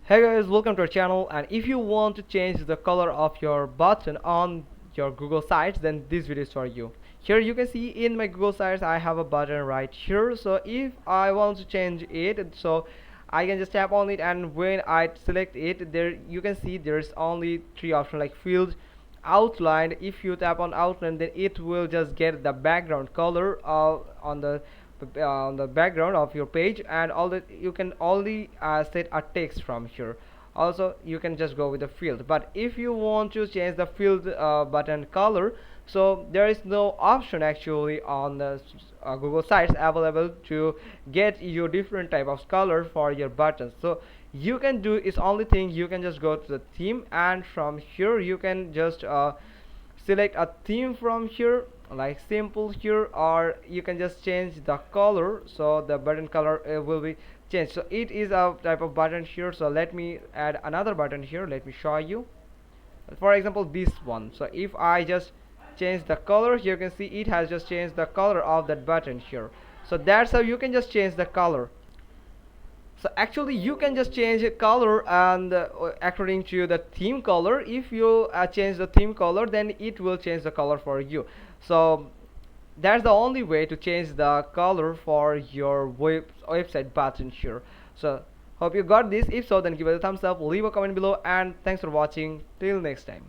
Hey guys, welcome to our channel. And if you want to change the color of your button on your Google Sites, then this video is for you. Here you can see in my Google Sites I have a button right here. So if I want to change it, so I can just tap on it, and when I select it, there you can see there's only three options like field, outline. If you tap on outline, then it will just get the background color on the background of your page, and all that you can only set a text from here. Also you can just go with the field, but if you want to change the field button color, so there is no option actually on the Google Sites available to get you different type of color for your buttons. So you can do is only thing, you can just go to the theme, and from here you can just select a theme from here like simple here, or you can just change the color, so the button color will be changed. So it is a type of button here. So let me add another button here, let me show you. For example, this one. So if I just change the color, you can see it has just changed the color of that button here. So that's how you can just change the color. So actually you can just change a color, and according to the theme color, if you change the theme color, then it will change the color for you. So that's the only way to change the color for your website button here. So hope you got this. If so, then give it a thumbs up, leave a comment below, and thanks for watching. Till next time.